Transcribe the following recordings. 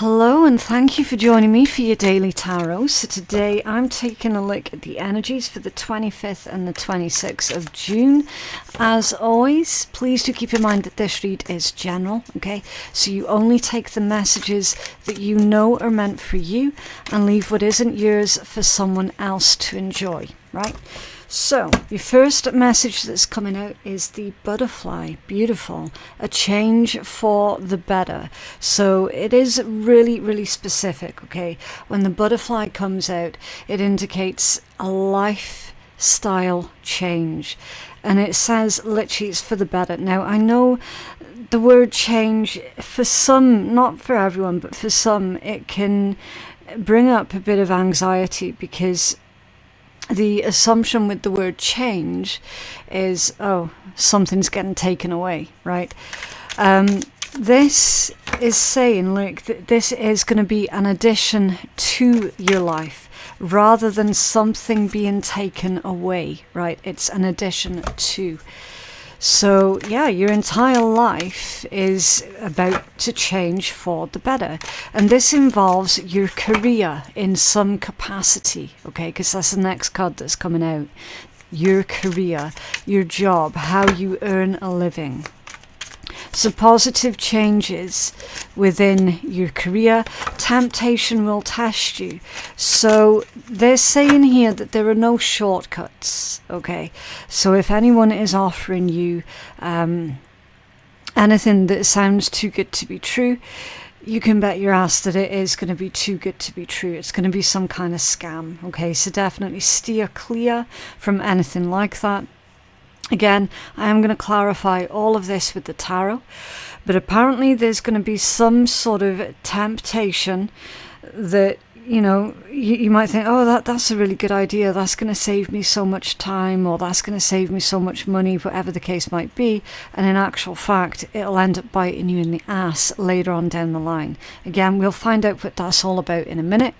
Hello and thank you for joining me for your daily tarot. So today I'm taking a look at the energies for the 25th and the 26th of June. As always, please do keep in mind that this read is general, okay? So you only take the messages that you know are meant for you and leave what isn't yours for someone else to enjoy, right? So, your first message that's coming out is the butterfly. Beautiful. A change for the better. So, it is really, really specific, okay? When the butterfly comes out, it indicates a lifestyle change. And it says, literally, it's for the better. Now, I know the word change, for some, not for everyone, but for some, it can bring up a bit of anxiety because the assumption with the word change is, oh, something's getting taken away, right? This is saying, look, this is going to be an addition to your life rather than something being taken away, right? It's an addition to. So, yeah, your entire life is about to change for the better. And this involves your career in some capacity, okay? Because that's the next card that's coming out. Your career, your job, how you earn a living. So positive changes within your career. Temptation will test you. So they're saying here that there are no shortcuts, okay? So if anyone is offering you anything that sounds too good to be true, you can bet your ass that it is going to be too good to be true. It's going to be some kind of scam, okay? So definitely steer clear from anything like that. Again, I am going to clarify all of this with the tarot, but apparently there's going to be some sort of temptation that, you know, you might think, oh, that's a really good idea. That's going to save me so much time, or that's going to save me so much money, whatever the case might be. And in actual fact, it'll end up biting you in the ass later on down the line. Again, we'll find out what that's all about in a minute.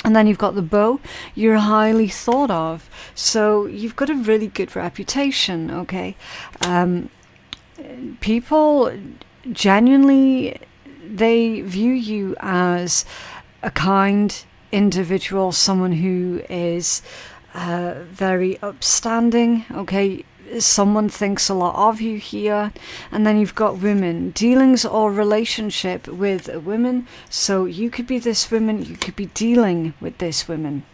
And then you've got the bow. You're highly thought of. So you've got a really good reputation, okay? People genuinely, they view you as a kind individual, someone who is very upstanding, okay? Someone thinks a lot of you here. And then you've got women, dealings or relationship with a woman. So you could be this woman, you could be dealing with this woman.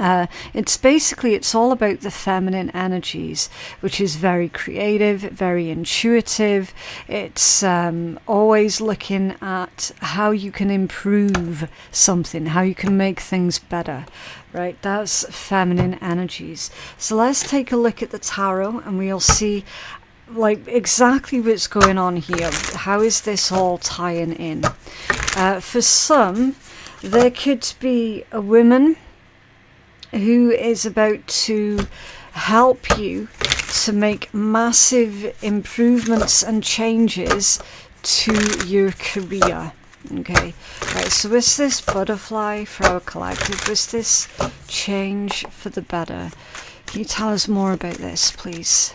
It's all about the feminine energies, which is very creative, very intuitive. It's always looking at how you can improve something, how you can make things better, right? That's feminine energies. So let's take a look at the tarot and we'll see like exactly what's going on here. How is this all tying in? For some, there could be a woman who is about to help you to make massive improvements and changes to your career. Okay, right, so is this butterfly for our collective? Was this change for the better? Can you tell us more about this, please?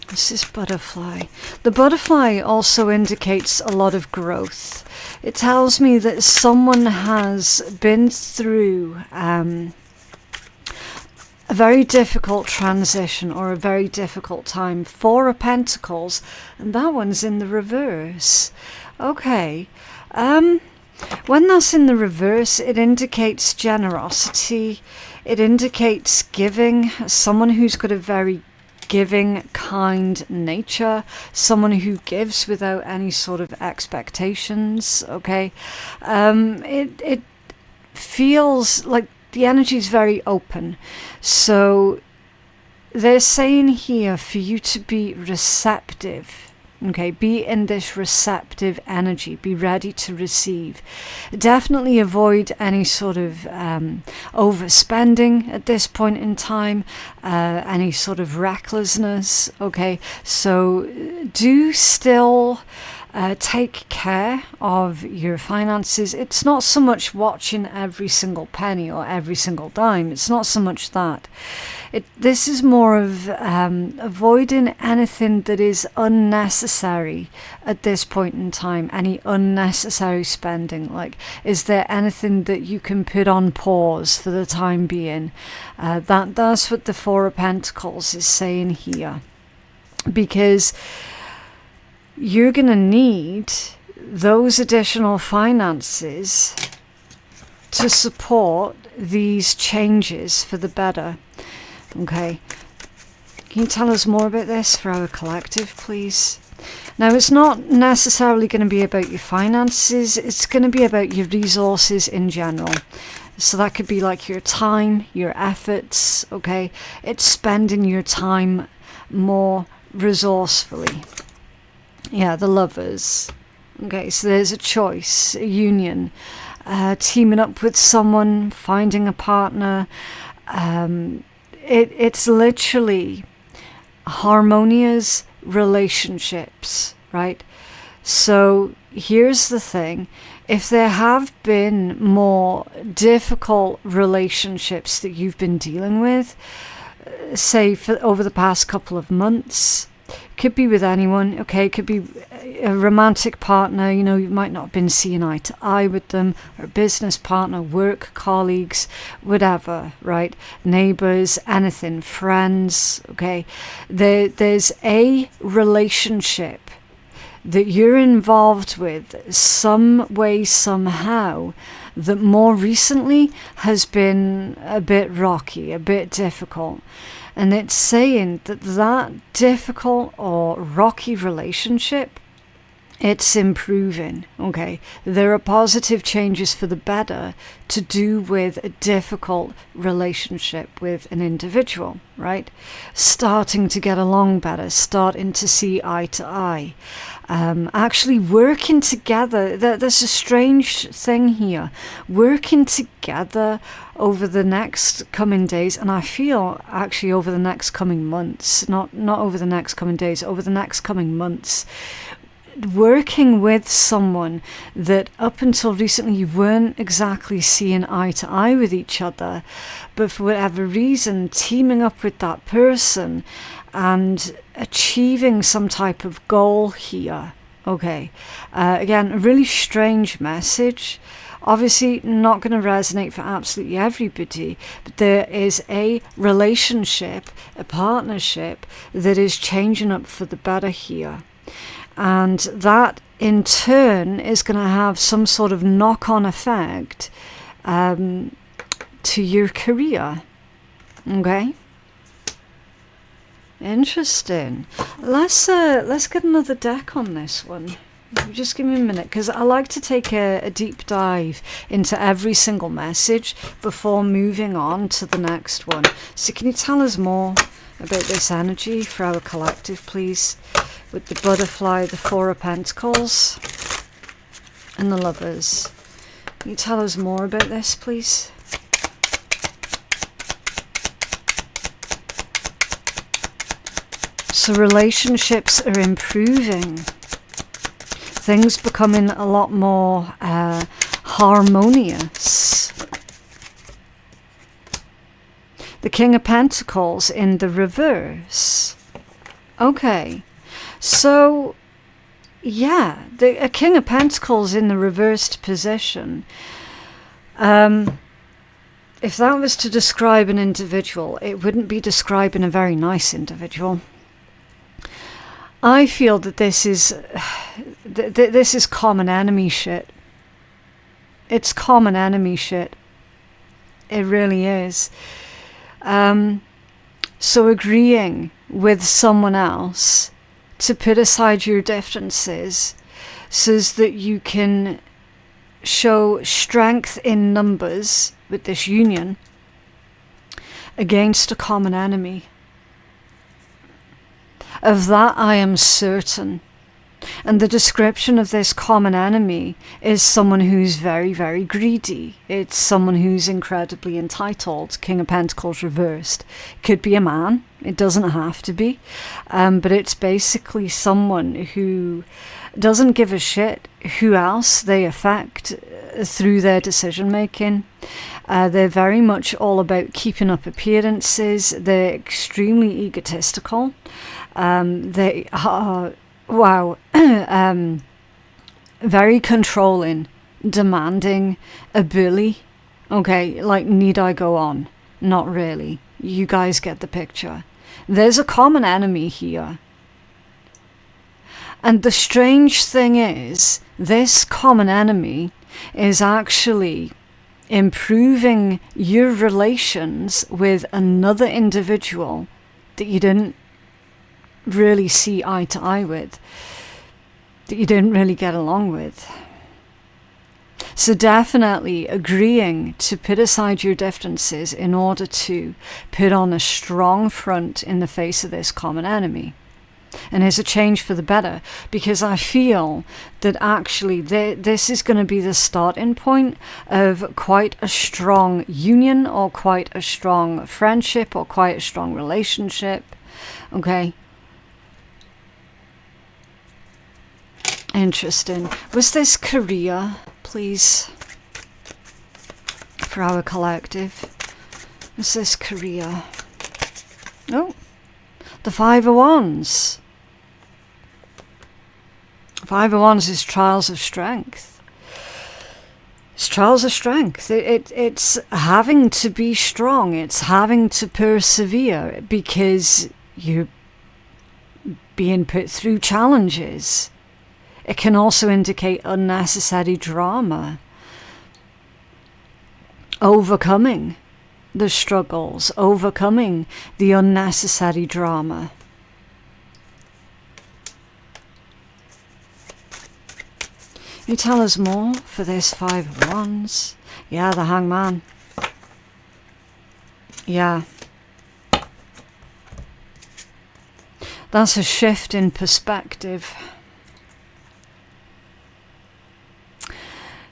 This is butterfly. The butterfly also indicates a lot of growth. It tells me that someone has been through a very difficult transition or a very difficult time. Four of Pentacles, and that one's in the reverse. Okay. When that's in the reverse, it indicates generosity. It indicates giving. Someone who's got a very giving, kind nature, someone who gives without any sort of expectations, okay? It feels like the energy is very open. So they're saying here for you to be receptive, okay? Be in this receptive energy. Be ready to receive. Definitely avoid any sort of overspending at this point in time, any sort of recklessness, okay? So do still take care of your finances. It's not so much watching every single penny or every single dime. It's not so much that. This is more of avoiding anything that is unnecessary at this point in time. Any unnecessary spending. Like, is there anything that you can put on pause for the time being? That's what the Four of Pentacles is saying here. Because you're going to need those additional finances to support these changes for the better. Okay. Can you tell us more about this for our collective, please? Now, it's not necessarily going to be about your finances. It's going to be about your resources in general. So that could be like your time, your efforts, okay? It's spending your time more resourcefully. Yeah, the Lovers. Okay, so there's a choice, a union, teaming up with someone, finding a partner. It's literally harmonious relationships, right? So here's the thing. If there have been more difficult relationships that you've been dealing with, say over the past couple of months, could be with anyone, okay, could be a romantic partner, you know, you might not have been seeing eye to eye with them, or a business partner, work colleagues, whatever, right, neighbors, anything, friends, okay, there's a relationship that you're involved with some way, somehow, that more recently has been a bit rocky, a bit difficult. And it's saying that that difficult or rocky relationship, it's improving, okay? There are positive changes for the better to do with a difficult relationship with an individual, right? Starting to get along better, starting to see eye to eye. Actually working together, there's a strange thing here. Working together over the next coming days, and I feel actually over the next coming months, not over the next coming days, over the next coming months, working with someone that up until recently you weren't exactly seeing eye to eye with each other, but for whatever reason teaming up with that person and achieving some type of goal here. Okay, again, a really strange message. Obviously not going to resonate for absolutely everybody, but there is a relationship, a partnership that is changing up for the better here. And that in turn is going to have some sort of knock-on effect to your career. Okay? Interesting. Let's get another deck on this one. Just give me a minute, because I like to take a deep dive into every single message before moving on to the next one. So can you tell us more about this energy for our collective, please? With the butterfly, the Four of Pentacles, and the Lovers. Can you tell us more about this, please? So relationships are improving. Things becoming a lot more harmonious. The King of Pentacles in the reverse. Okay. So, yeah, a King of Pentacles in the reversed position. If that was to describe an individual, it wouldn't be describing a very nice individual. I feel that this is common enemy shit. It's common enemy shit. It really is. So agreeing with someone else to put aside your differences so that you can show strength in numbers with this union against a common enemy. Of that I am certain. And the description of this common enemy is someone who's very, very greedy. It's someone who's incredibly entitled. King of Pentacles reversed. Could be a man, It doesn't have to be, but it's basically someone who doesn't give a shit who else they affect through their decision making. They're very much all about keeping up appearances. They're extremely egotistical. They are, wow, very controlling, demanding, a bully. Okay, like, need I go on? Not really. You guys get the picture. There's a common enemy here. And the strange thing is, this common enemy is actually improving your relations with another individual that you didn't really see eye to eye with, that you didn't really get along with. So definitely agreeing to put aside your differences in order to put on a strong front in the face of this common enemy. And it's a change for the better, because I feel that actually this is going to be the starting point of quite a strong union, or quite a strong friendship, or quite a strong relationship. Okay. Interesting. Was this Keia, please, for our collective? Was this Keia? Oh, the Five of Wands. Five of Wands is trials of strength. It's trials of strength. It's having to be strong. It's having to persevere because you're being put through challenges. It can also indicate unnecessary drama. Overcoming the struggles, overcoming the unnecessary drama. You tell us more for this Five of Wands. Yeah, the Hangman. Yeah. That's a shift in perspective.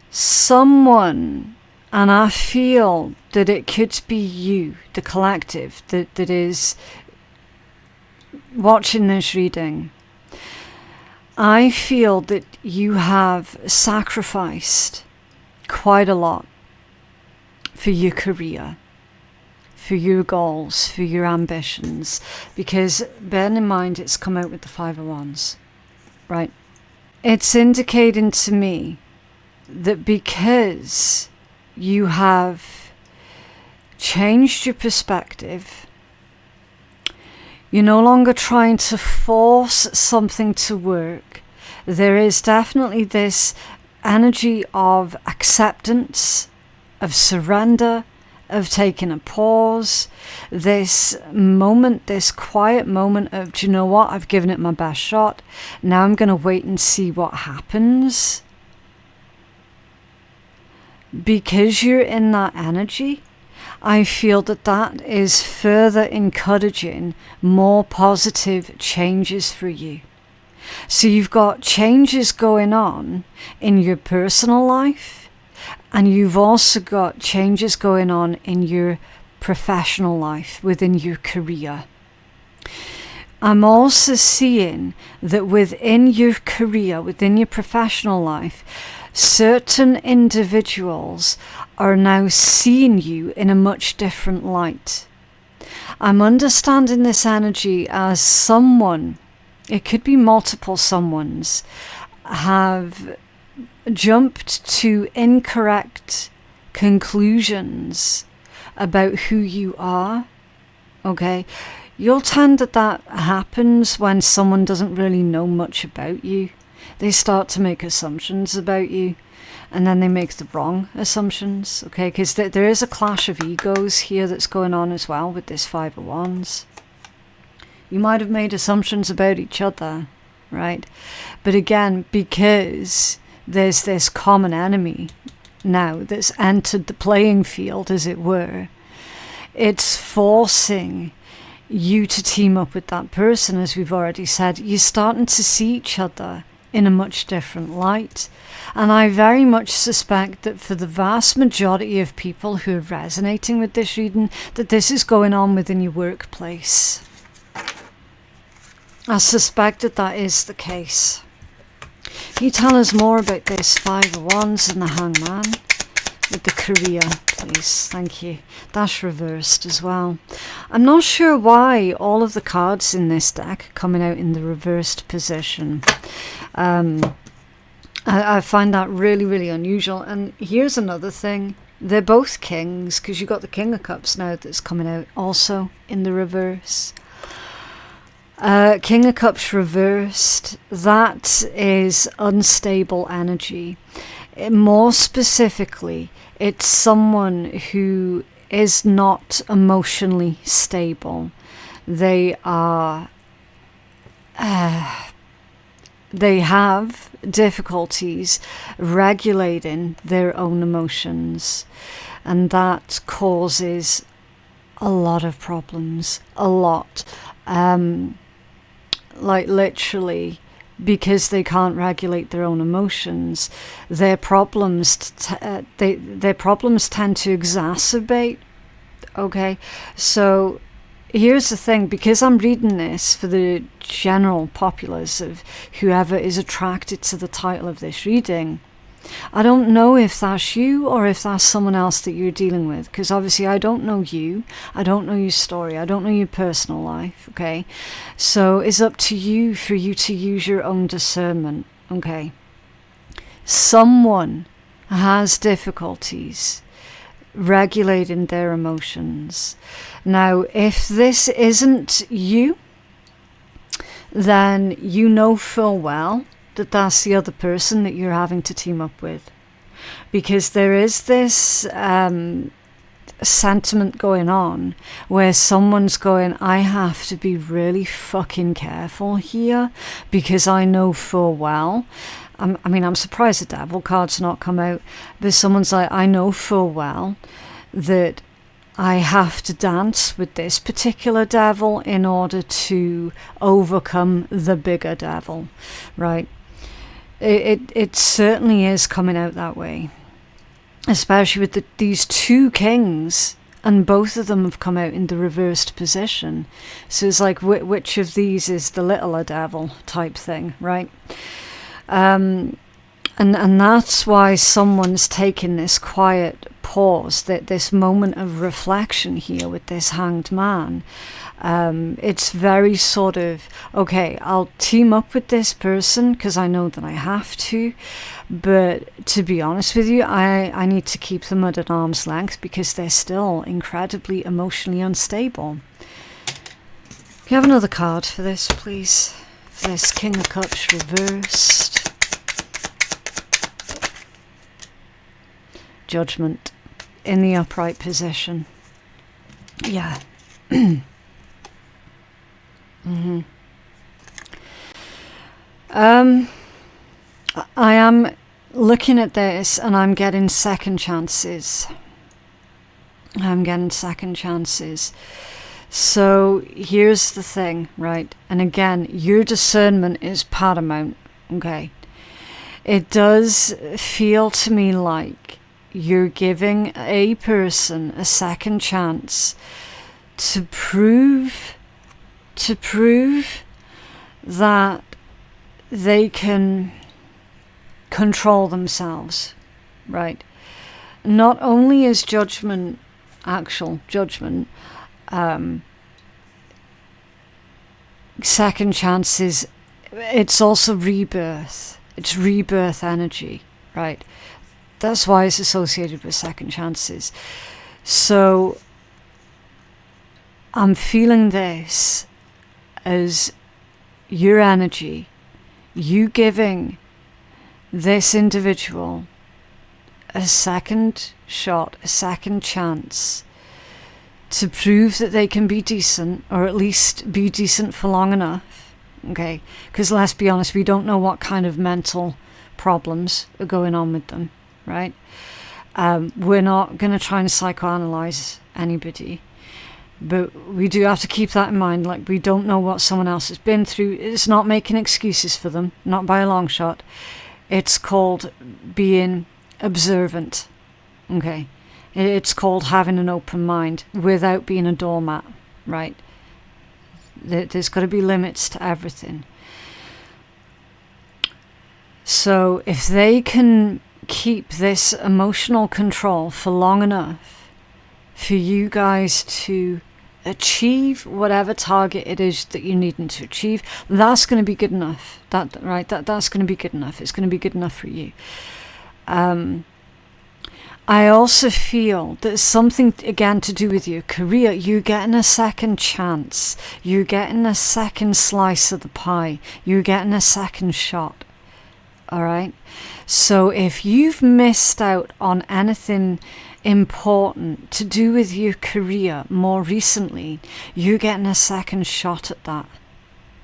Someone, and I feel that it could be you, the collective, that is watching this reading. I feel that you have sacrificed quite a lot for your career, for your goals, for your ambitions, because bearing in mind it's come out with the Five of Wands, right? It's indicating to me that because you have changed your perspective, you're no longer trying to force something to work. There is definitely this energy of acceptance, of surrender, of taking a pause, this moment, this quiet moment of, do you know what, I've given it my best shot, now I'm going to wait and see what happens. Because you're in that energy, I feel that that is further encouraging more positive changes for you. So you've got changes going on in your personal life, and you've also got changes going on in your professional life, within your career. I'm also seeing that within your career, within your professional life, certain individuals are now seeing you in a much different light. I'm understanding this energy as someone, it could be multiple someones, have jumped to incorrect conclusions about who you are. Okay? You'll tend that happens when someone doesn't really know much about you. They start to make assumptions about you, and then they make the wrong assumptions, okay? Because there is a clash of egos here that's going on as well with this Five of Wands. You might have made assumptions about each other, right? But again, because there's this common enemy now that's entered the playing field, as it were, it's forcing you to team up with that person, as we've already said. You're starting to see each other in a much different light. And I very much suspect that for the vast majority of people who are resonating with this reading, that this is going on within your workplace. I suspect that is the case. Can you tell us more about this Five of Wands and the Hangman with the career, please? Thank you. That's reversed as well. I'm not sure why all of the cards in this deck are coming out in the reversed position. I find that really, really unusual. And here's another thing. They're both kings, because you've got the King of Cups now that's coming out also in the reverse. King of Cups reversed, that is unstable energy. More specifically, it's someone who is not emotionally stable. They are... they have difficulties regulating their own emotions, and that causes a lot of problems. A lot. Like literally, because they can't regulate their own emotions, their problems tend to exacerbate. Okay, so here's the thing, because I'm reading this for the general populace of whoever is attracted to the title of this reading, I don't know if that's you or if that's someone else that you're dealing with, because obviously I don't know you, I don't know your story, I don't know your personal life, okay? So it's up to you for you to use your own discernment, okay? Someone has difficulties regulating their emotions. Now, if this isn't you, then you know full well that that's the other person that you're having to team up with, because there is this sentiment going on where someone's going, I have to be really fucking careful here because I know full well. I mean, I'm surprised the Devil card's not come out, but someone's like, I know full well that I have to dance with this particular devil in order to overcome the bigger devil, right? It certainly is coming out that way, especially with these two kings, and both of them have come out in the reversed position. So it's like, which of these is the littler devil type thing, right? And that's why someone's taking this quiet pause, this moment of reflection here with this Hanged Man. It's very sort of, okay, I'll team up with this person because I know that I have to, but to be honest with you, I need to keep them at an arm's length because they're still incredibly emotionally unstable. Can you have another card for this, please? For this King of Cups reversed. Judgment in the upright position. Yeah. I am looking at this and I'm getting second chances. So here's the thing, right? And again, your discernment is paramount, okay? It does feel to me like you're giving a person a second chance to prove that they can control themselves, right? Not only is judgment, actual judgment, second chances, it's also rebirth. It's rebirth energy, right? That's why it's associated with second chances. So I'm feeling this as your energy, you giving this individual a second shot, a second chance to prove that they can be decent, or at least be decent for long enough, okay? Because let's be honest, we don't know what kind of mental problems are going on with them, right? We're not going to try and psychoanalyze anybody, but we do have to keep that in mind. Like, we don't know what someone else has been through. It's not making excuses for them, not by a long shot. It's called being observant, okay? It's called having an open mind without being a doormat, right? There's got to be limits to everything. So if they can keep this emotional control for long enough for you guys to achieve whatever target it is that you're needing to achieve, that's going to be good enough. That's going to be good enough. It's going to be good enough for you. I also feel there's something, again, to do with your career. You're getting a second chance. You're getting a second slice of the pie. You're getting a second shot. All right? So if you've missed out on anything important to do with your career more recently, you're getting a second shot at that.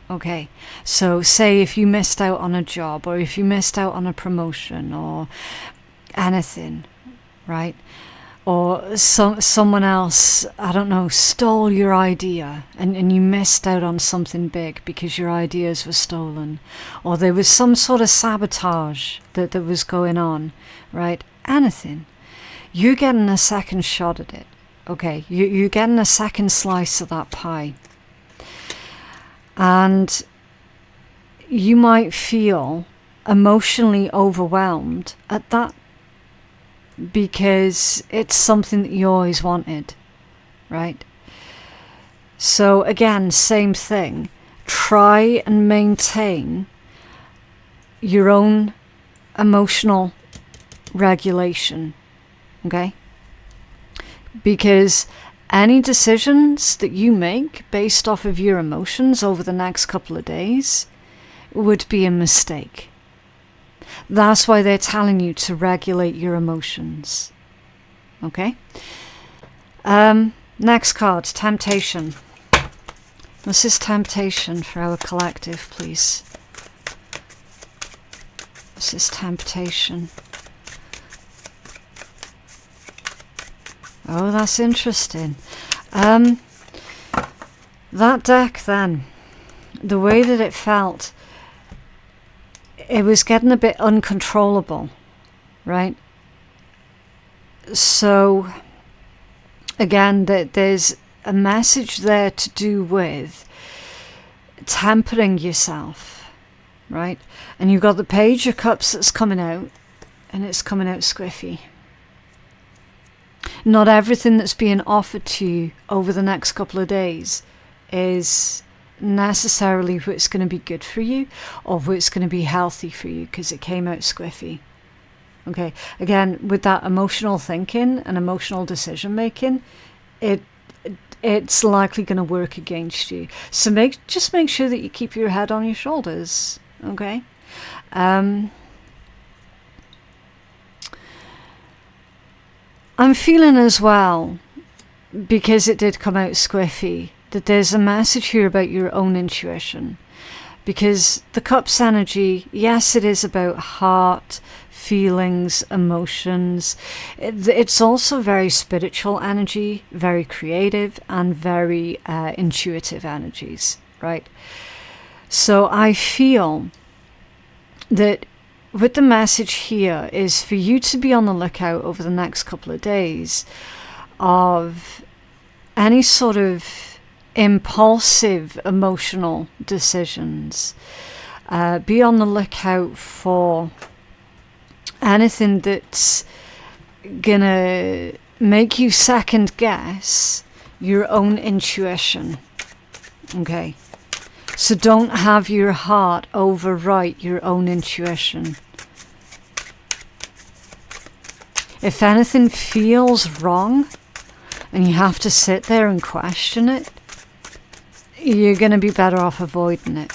Okay, so say if you missed out on a job, or if you missed out on a promotion or anything, right? Or someone else, I don't know, stole your idea and you missed out on something big because your ideas were stolen. Or there was some sort of sabotage that was going on, right? Anything. You're getting a second shot at it, okay? You're getting a second slice of that pie. And you might feel emotionally overwhelmed at that, because it's something that you always wanted, right? So again, same thing. Try and maintain your own emotional regulation, okay? Because any decisions that you make based off of your emotions over the next couple of days would be a mistake. That's why they're telling you to regulate your emotions. Okay? Next card, temptation. This is temptation for our collective, please. This is temptation. Oh, that's interesting. That deck then, the way that it felt, it was getting a bit uncontrollable, right? So, again, there's a message there to do with tempering yourself, right? And you've got the Page of Cups that's coming out, and it's coming out squiffy. Not everything that's being offered to you over the next couple of days is necessarily what's going to be good for you or what's going to be healthy for you, because it came out squiffy. Okay, again, with that emotional thinking and emotional decision making, it's likely going to work against you. So just make sure that you keep your head on your shoulders. Okay. I'm feeling as well, because it did come out squiffy, that there's a message here about your own intuition. Because the Cups energy, yes, it is about heart, feelings, emotions. It's also very spiritual energy, very creative, and very intuitive energies, right? So I feel that what the message here is for you to be on the lookout over the next couple of days of any sort of impulsive emotional decisions. Be on the lookout for anything that's gonna make you second guess your own intuition. Okay? So don't have your heart overwrite your own intuition. If anything feels wrong and you have to sit there and question it, you're going to be better off avoiding it.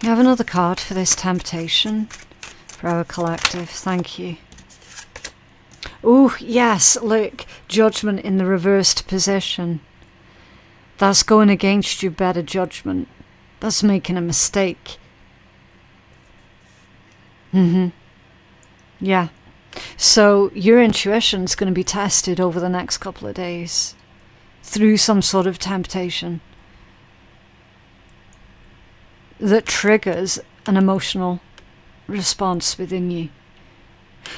You have another card for this temptation for our collective. Thank you. Oh, yes, look, Judgment in the reversed position. That's going against your better judgment. That's making a mistake. Yeah. So your intuition's going to be tested over the next couple of days through some sort of temptation that triggers an emotional response within you.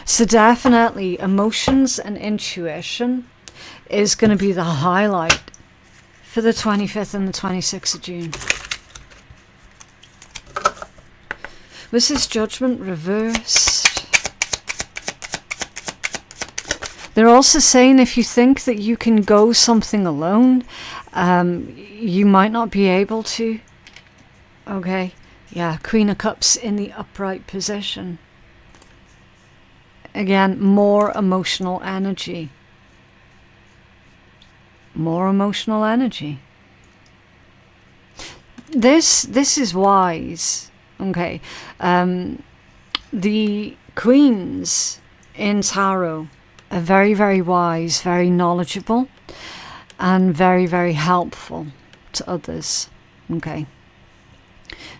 So definitely emotions and intuition is going to be the highlight for the 25th and the 26th of June. Was this Judgment reversed? They're also saying if you think that you can go something alone, you might not be able to. Okay, yeah, Queen of Cups in the upright position. Again, more emotional energy. More emotional energy. This is wise. Okay, the queens in tarot are very, very wise, very knowledgeable, and very, very helpful to others. Okay.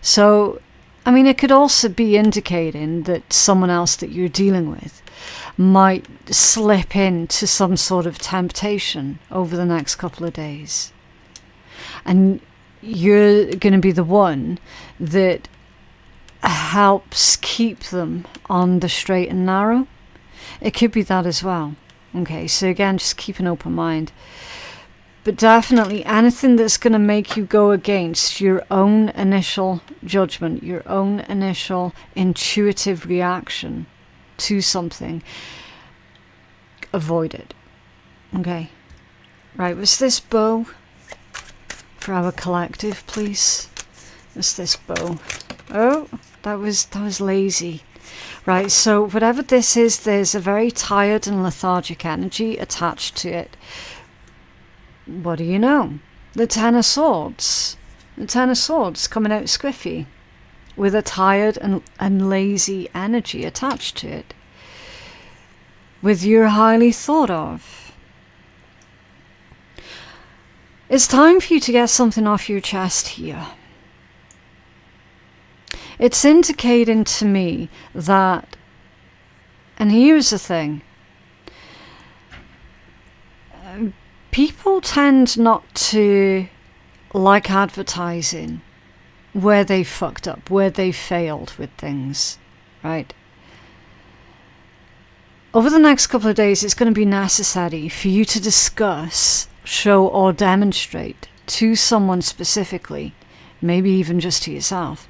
So, I mean, it could also be indicating that someone else that you're dealing with might slip into some sort of temptation over the next couple of days. And you're going to be the one that helps keep them on the straight and narrow. It could be that as well. Okay, so again, just keep an open mind. But definitely anything that's going to make you go against your own initial judgment, your own initial intuitive reaction to something, avoid it. Okay. Right, was this bow for our collective, please? Was this bow? Oh, that was lazy. Right, so whatever this is, there's a very tired and lethargic energy attached to it. What do you know? The Ten of Swords. The Ten of Swords coming out squiffy with a tired and lazy energy attached to it. With you're highly thought of. It's time for you to get something off your chest here. It's indicating to me that, and here's the thing, people tend not to like advertising where they fucked up, where they failed with things, right? Over the next couple of days, it's going to be necessary for you to discuss, show, or demonstrate to someone specifically, maybe even just to yourself,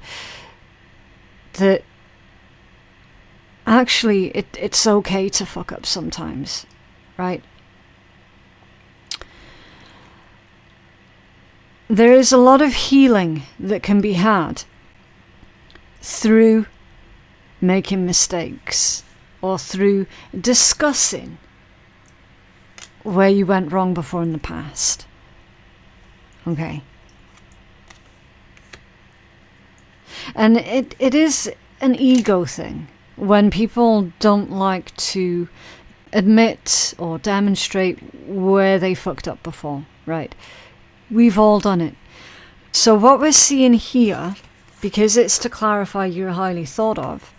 that actually it's okay to fuck up sometimes, right? There is a lot of healing that can be had through making mistakes or through discussing where you went wrong before in the past. Okay. And it is an ego thing when people don't like to admit or demonstrate where they fucked up before, right? We've all done it. So what we're seeing here, because it's to clarify you're highly thought of,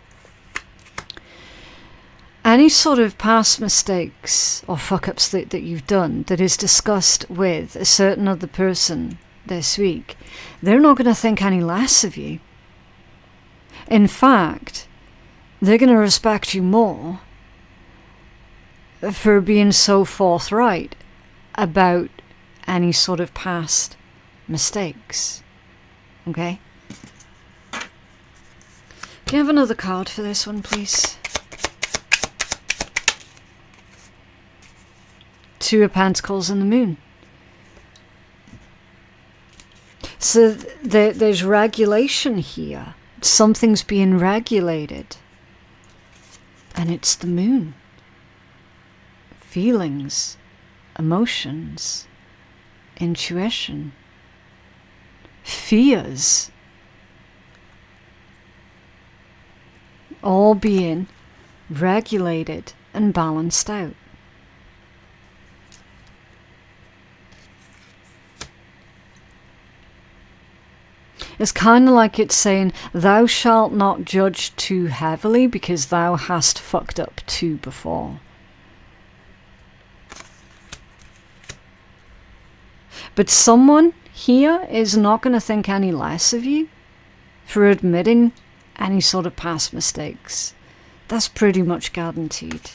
any sort of past mistakes or fuck-ups that you've done that is discussed with a certain other person this week, they're not going to think any less of you. In fact, they're going to respect you more for being so forthright about any sort of past mistakes. Okay? Can you have another card for this one, please? Two of Pentacles and the Moon. So there's regulation here. Something's being regulated. And it's the Moon. Feelings, emotions, intuition, fears, all being regulated and balanced out. It's kind of like it's saying, thou shalt not judge too heavily because thou hast fucked up too before. But someone here is not going to think any less of you for admitting any sort of past mistakes. That's pretty much guaranteed.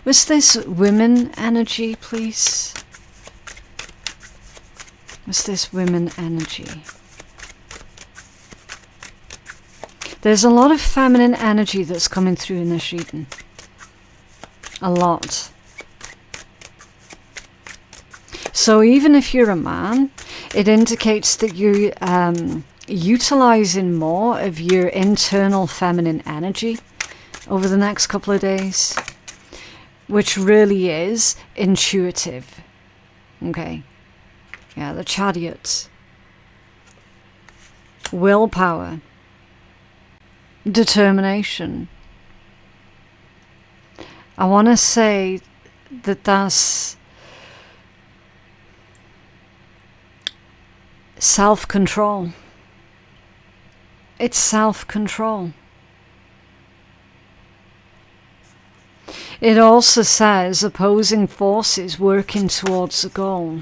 Was this women energy, please? Was this women energy? There's a lot of feminine energy that's coming through in this reading. A lot. So even if you're a man, it indicates that you're utilizing more of your internal feminine energy over the next couple of days, which really is intuitive. Okay. Yeah, the Chariot. Willpower. Determination. I want to say that that's self-control. It's self-control. It also says opposing forces working towards a goal.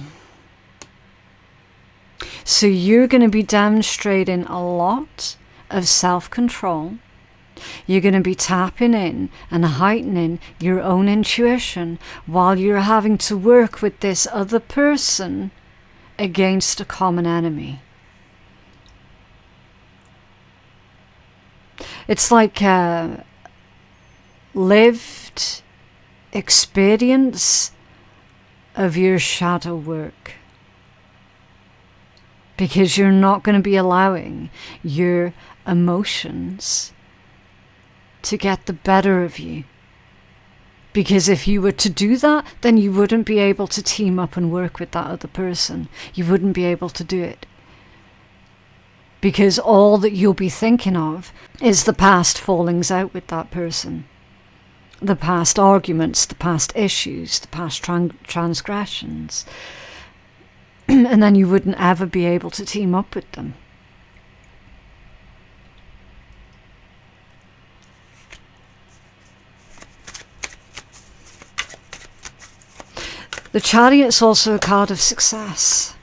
So you're going to be demonstrating a lot of self-control. You're going to be tapping in and heightening your own intuition while you're having to work with this other person against a common enemy. It's like a lived experience of your shadow work. Because you're not going to be allowing your emotions to get the better of you. Because if you were to do that, then you wouldn't be able to team up and work with that other person. You wouldn't be able to do it. Because all that you'll be thinking of is the past fallings out with that person. The past arguments, the past issues, the past transgressions. And then you wouldn't ever be able to team up with them. The Chariot's also a card of success.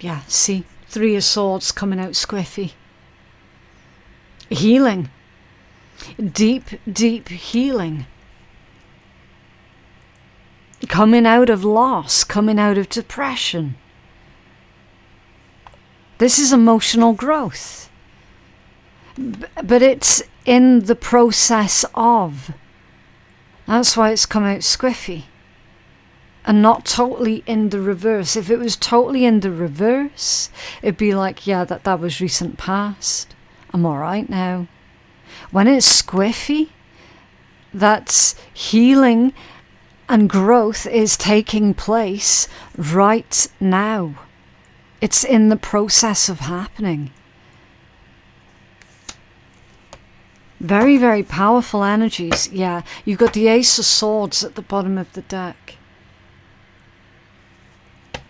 Yeah, see, 3 of Swords coming out squiffy. Healing. Deep, deep healing. Coming out of loss, coming out of depression. This is emotional growth. But it's in the process of. That's why it's come out squiffy. And not totally in the reverse. If it was totally in the reverse, it'd be like, yeah, that was recent past. I'm alright now. When it's squiffy, that's healing and growth is taking place right now. It's in the process of happening. Very, very powerful energies. Yeah, you've got the Ace of Swords at the bottom of the deck.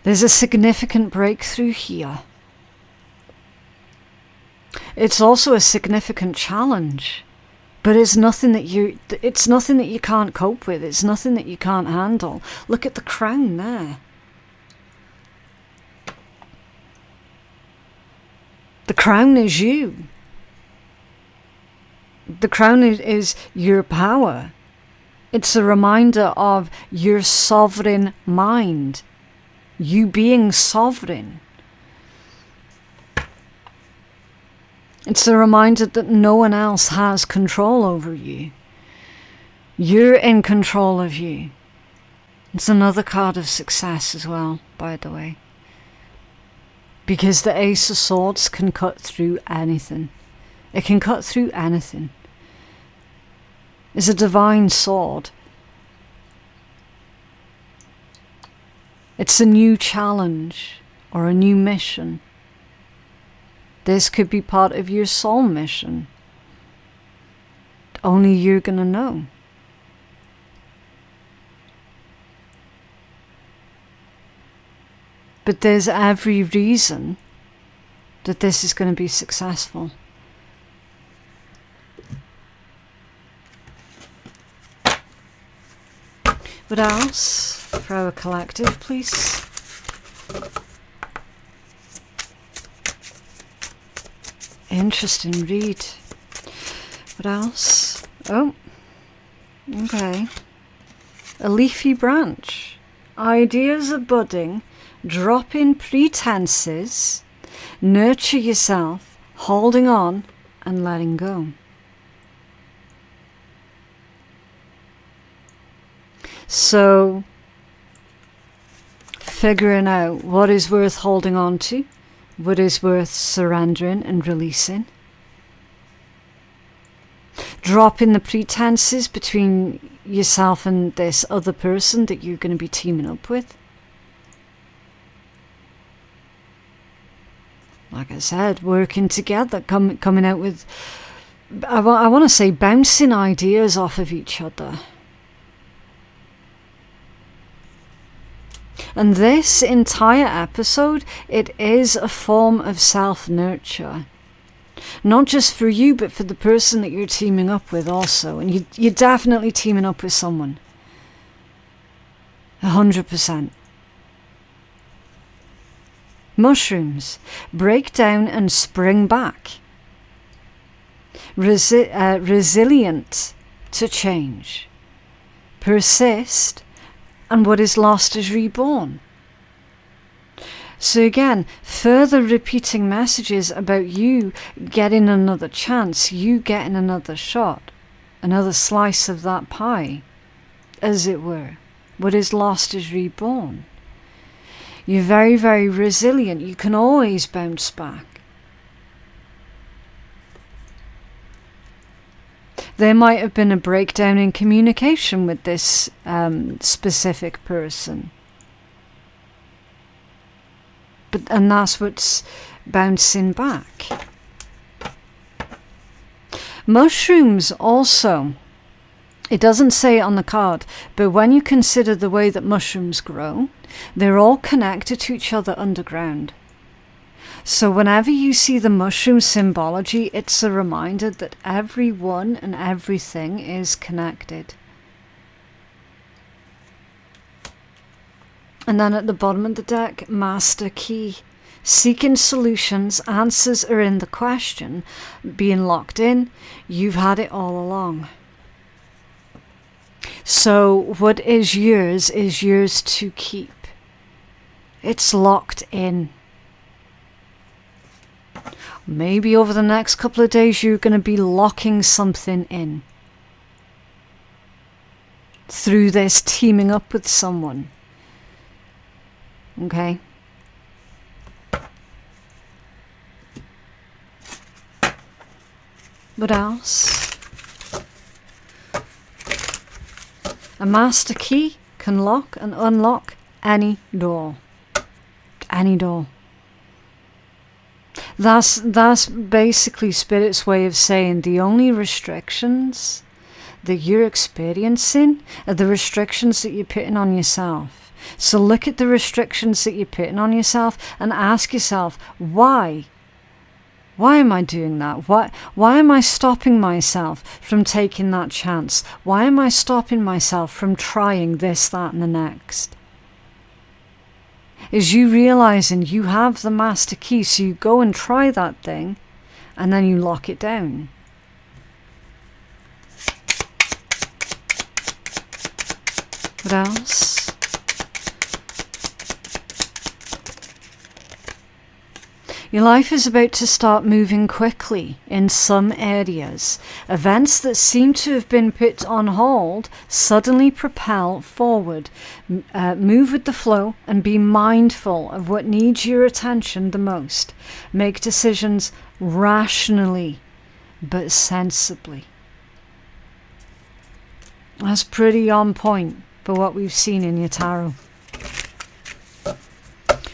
There's a significant breakthrough here. It's also a significant challenge. But it's nothing that you can't cope with. It's nothing that you can't handle. Look at the crown there. The crown is you. The crown is your power. It's a reminder of your sovereign mind. You being sovereign. It's a reminder that no one else has control over you. You're in control of you. It's another card of success as well, by the way. Because the Ace of Swords can cut through anything. It can cut through anything. It's a divine sword. It's a new challenge or a new mission. This could be part of your soul mission. Only you're going to know. But there's every reason that this is going to be successful. What else for our collective, please? Interesting read. What else? Oh, okay. A leafy branch. Ideas are budding. Drop in pretenses. Nurture yourself. Holding on and letting go. So figuring out what is worth holding on to, what is worth surrendering and releasing. Dropping the pretenses between yourself and this other person that you're going to be teaming up with. Like I said, working together, coming out with, I want to say, bouncing ideas off of each other. And this entire episode, it is a form of self-nurture. Not just for you, but for the person that you're teaming up with also. And you're definitely teaming up with someone. 100%. Mushrooms. Break down and spring back. Resilient to change. Persist. And what is lost is reborn. So again, further repeating messages about you getting another chance, you getting another shot, another slice of that pie, as it were. What is lost is reborn. You're very, very resilient. You can always bounce back. There might have been a breakdown in communication with this specific person. And that's what's bouncing back. Mushrooms also, it doesn't say it on the card, but when you consider the way that mushrooms grow, they're all connected to each other underground. So whenever you see the mushroom symbology, it's a reminder that everyone and everything is connected. And then at the bottom of the deck, Master Key. Seeking solutions, answers are in the question. Being locked in, you've had it all along. So what is yours to keep. It's locked in. Maybe over the next couple of days you're going to be locking something in. Through this teaming up with someone. Okay? What else? A master key can lock and unlock any door. Any door. That's basically Spirit's way of saying the only restrictions that you're experiencing are the restrictions that you're putting on yourself. So look at the restrictions that you're putting on yourself and ask yourself, why? Why am I doing that? Why am I stopping myself from taking that chance? Why am I stopping myself from trying this, that, and the next? Is you realizing you have the master key, so you go and try that thing, and then you lock it down. What else? Your life is about to start moving quickly in some areas. Events that seem to have been put on hold suddenly propel forward. Move with the flow and be mindful of what needs your attention the most. Make decisions rationally but sensibly. That's pretty on point for what we've seen in your tarot.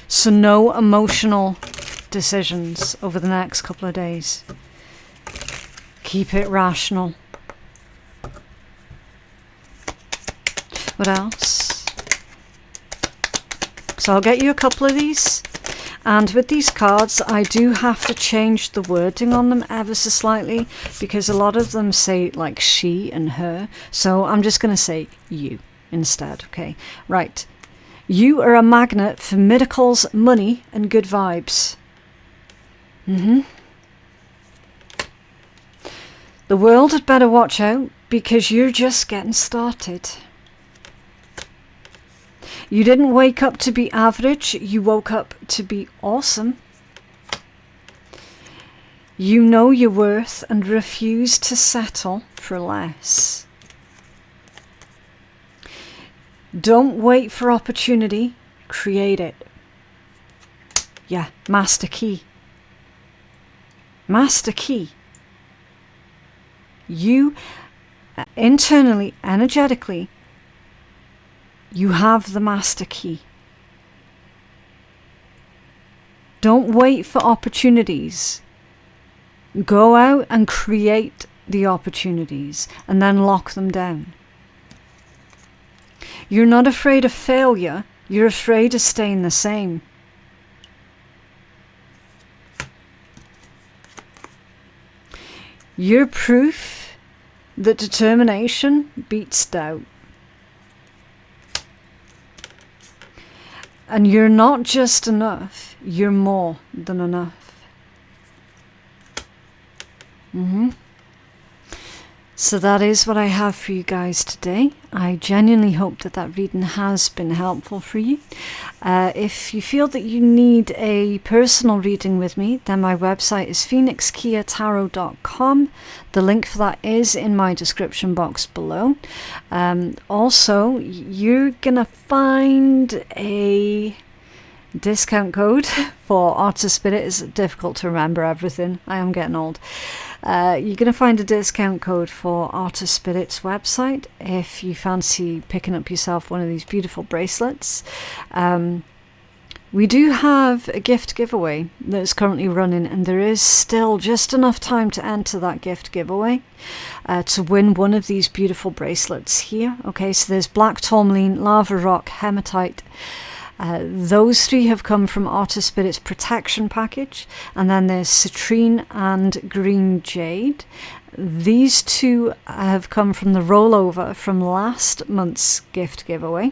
So no emotional decisions over the next couple of days. Keep it rational. What else? So I'll get you a couple of these, and with these cards I do have to change the wording on them ever so slightly because a lot of them say like she and her, so I'm just going to say you instead. Okay, right. You are a magnet for miracles, money and good vibes. The world had better watch out because you're just getting started. You didn't wake up to be average, you woke up to be awesome. You know your worth and refuse to settle for less. Don't wait for opportunity, create it. Yeah, master key. Master key. You, internally, energetically, you have the master key. Don't wait for opportunities. Go out and create the opportunities and then lock them down. You're not afraid of failure. You're afraid of staying the same. You're proof that determination beats doubt. And you're not just enough, you're more than enough. So that is what I have for you guys today. I genuinely hope that that reading has been helpful for you. If you feel that you need a personal reading with me, then my website is phoenixkeiatarot.com. The link for that is in my description box below. Also, you're going to find a discount code for Otter Spirit. It's difficult to remember everything. I am getting old. You're going to find a discount code for Otter Spirit's website if you fancy picking up yourself one of these beautiful bracelets. We do have a gift giveaway that's currently running, and there is still just enough time to enter that gift giveaway to win one of these beautiful bracelets here. Okay, so there's black tourmaline, lava rock, hematite. Those three have come from Otter Spirit's protection package, and then there's citrine and green jade. These two have come from the rollover from last month's gift giveaway,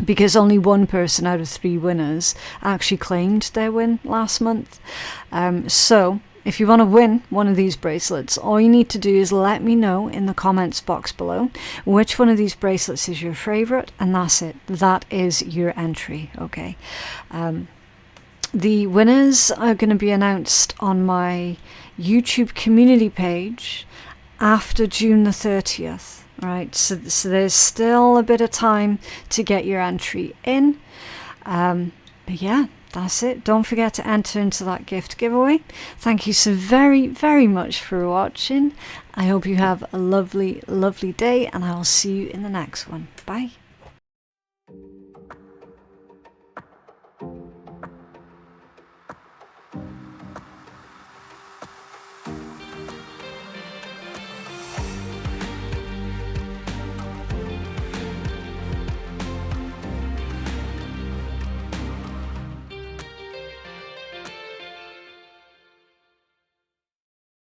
because only one person out of 3 winners actually claimed their win last month. So if you want to win one of these bracelets, all you need to do is let me know in the comments box below which one of these bracelets is your favorite, and that's it. That is your entry, okay? The winners are going to be announced on my YouTube community page after June the 30th. Right, so there's still a bit of time to get your entry in. But yeah, that's it. Don't forget to enter into that gift giveaway. Thank you so very, very much for watching. I hope you have a lovely, lovely day, and I will see you in the next one. Bye.